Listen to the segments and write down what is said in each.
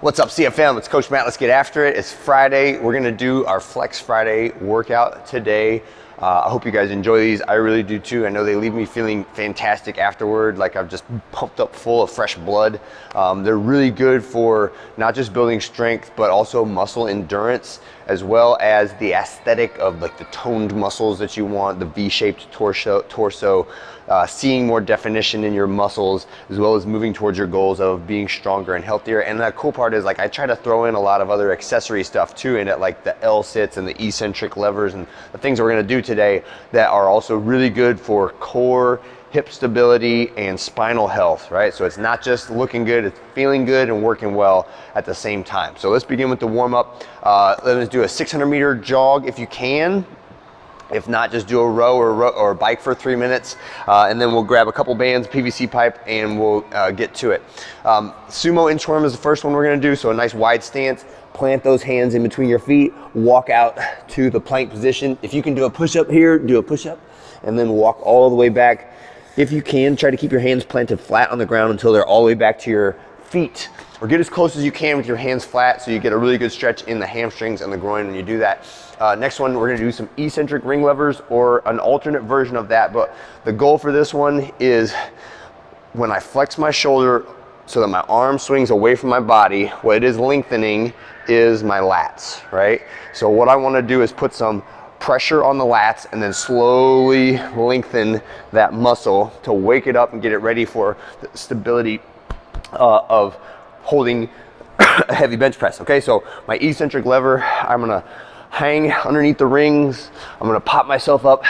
What's up, CFM? It's Coach Matt. Let's get after it. It's Friday. We're gonna do our Flex Friday workout today. I hope you guys enjoy these. I really do too. I know they leave me feeling fantastic afterward, like I've just pumped up full of fresh blood. They're really good for not just building strength, but also muscle endurance, as well as the aesthetic of like the toned muscles that you want, the V-shaped torso, seeing more definition in your muscles, as well as moving towards your goals of being stronger and healthier. And the cool part is, like, I try to throw in a lot of other accessory stuff too in it, like the L-sits and the eccentric levers and the things we're gonna do today that are also really good for core, hip stability, and spinal health, right? So it's not just looking good, it's feeling good and working well at the same time. So let's begin with the warm-up. Let's do a 600-meter jog if you can. If not, just do a row or bike for 3 minutes, and then we'll grab a couple bands, PVC pipe, and we'll get to it. Sumo inchworm is the first one we're gonna do, so a nice wide stance. Plant those hands in between your feet, walk out to the plank position. If you can do a push-up here, do a push-up, and then walk all the way back. If you can, try to keep your hands planted flat on the ground until they're all the way back to your feet, or get as close as you can with your hands flat so you get a really good stretch in the hamstrings and the groin when you do that. Next one, we're gonna do some eccentric ring levers or an alternate version of that, but the goal for this one is when I flex my shoulder so that my arm swings away from my body, what it is lengthening is my lats, right? So what I wanna do is put some pressure on the lats and then slowly lengthen that muscle to wake it up and get it ready for the stability of holding a heavy bench press. Okay, so my eccentric lever, I'm gonna hang underneath the rings. I'm gonna pop myself up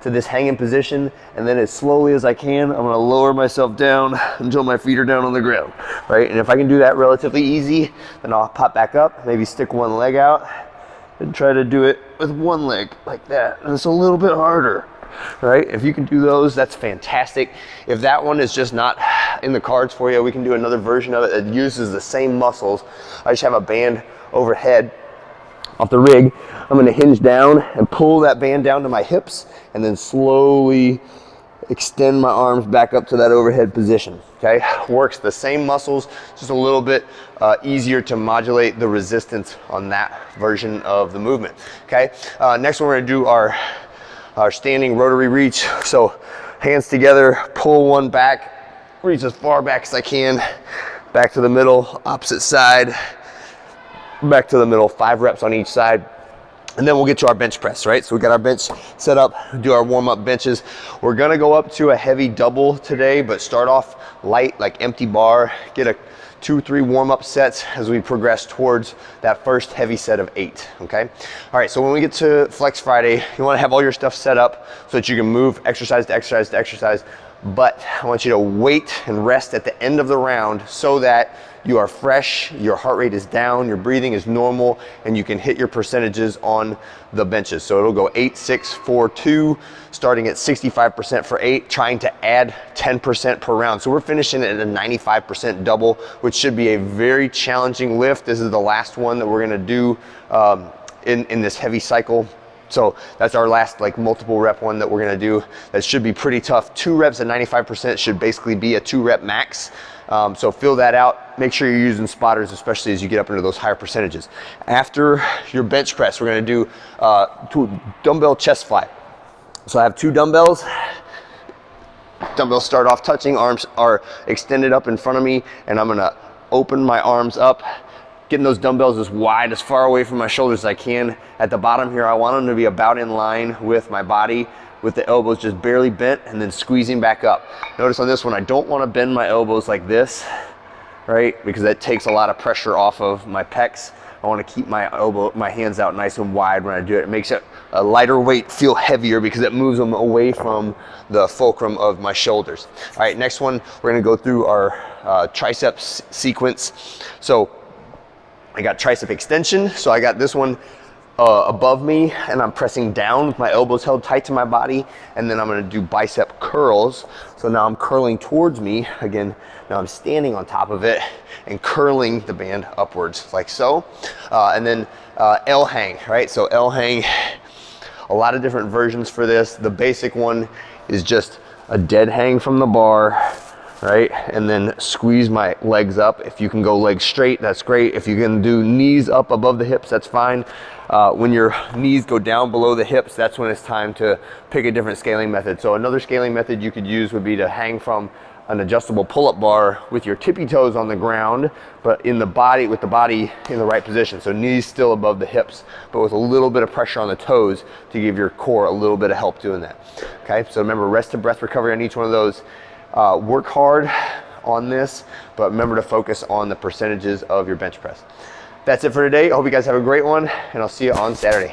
to this hanging position, and then as slowly as I can, I'm gonna lower myself down until my feet are down on the ground, right? And if I can do that relatively easy, then I'll pop back up, maybe stick one leg out, and try to do it with one leg like that. And it's a little bit harder, right? If you can do those, that's fantastic. If that one is just not in the cards for you, we can do another version of it that uses the same muscles. I just have a band overhead off the rig. I'm gonna hinge down and pull that band down to my hips and then slowly extend my arms back up to that overhead position, okay? Works the same muscles, just a little bit easier to modulate the resistance on that version of the movement, okay? Next one, we're gonna do our standing rotary reach. So hands together, pull one back, reach as far back as I can, back to the middle, opposite side, back to the middle, 5 reps on each side. And then we'll get to our bench press, right? So we got our bench set up, do our warm-up benches. We're gonna go up to a heavy double today, but start off light, like empty bar, get a 2-3 warm-up sets as we progress towards that first heavy set of 8, okay? All right, so when we get to Flex Friday, you wanna have all your stuff set up so that you can move exercise to exercise to exercise, but I want you to wait and rest at the end of the round so that you are fresh, your heart rate is down, your breathing is normal, and you can hit your percentages on the benches. So it'll go 8, 6, 4, 2, starting at 65% for 8, trying to add 10% per round. So we're finishing at a 95% double, which should be a very challenging lift. This is the last one that we're gonna do in this heavy cycle. So that's our last like multiple rep one that we're gonna do. That should be pretty tough. 2 reps at 95% should basically be a 2 rep max. So fill that out. Make sure you're using spotters, especially as you get up into those higher percentages. After your bench press, we're gonna do dumbbell chest fly. So I have 2 dumbbells. Dumbbells start off touching, arms are extended up in front of me, and I'm gonna open my arms up, getting those dumbbells as wide, as far away from my shoulders as I can. At the bottom here, I want them to be about in line with my body, with the elbows just barely bent, and then squeezing back up. Notice on this one, I don't want to bend my elbows like this, right? Because that takes a lot of pressure off of my pecs. I want to keep my hands out nice and wide when I do it. It makes it a lighter weight feel heavier because it moves them away from the fulcrum of my shoulders. All right, next one, we're going to go through our triceps sequence. So I got tricep extension. So I got this one above me, and I'm pressing down with my elbows held tight to my body, and then I'm gonna do bicep curls. So now I'm curling towards me. Again, now I'm standing on top of it and curling the band upwards like so. And then L hang, right? So L hang, a lot of different versions for this. The basic one is just a dead hang from the bar, right? And then squeeze my legs up. If you can go legs straight, that's great. If you can do knees up above the hips, that's fine. When your knees go down below the hips, that's when it's time to pick a different scaling method. So another scaling method you could use would be to hang from an adjustable pull-up bar with your tippy toes on the ground, but with the body in the right position. So knees still above the hips, but with a little bit of pressure on the toes to give your core a little bit of help doing that. Okay, so remember, rest to breath recovery on each one of those. Work hard on this, but remember to focus on the percentages of your bench press. That's it for today. I hope you guys have a great one, and I'll see you on Saturday.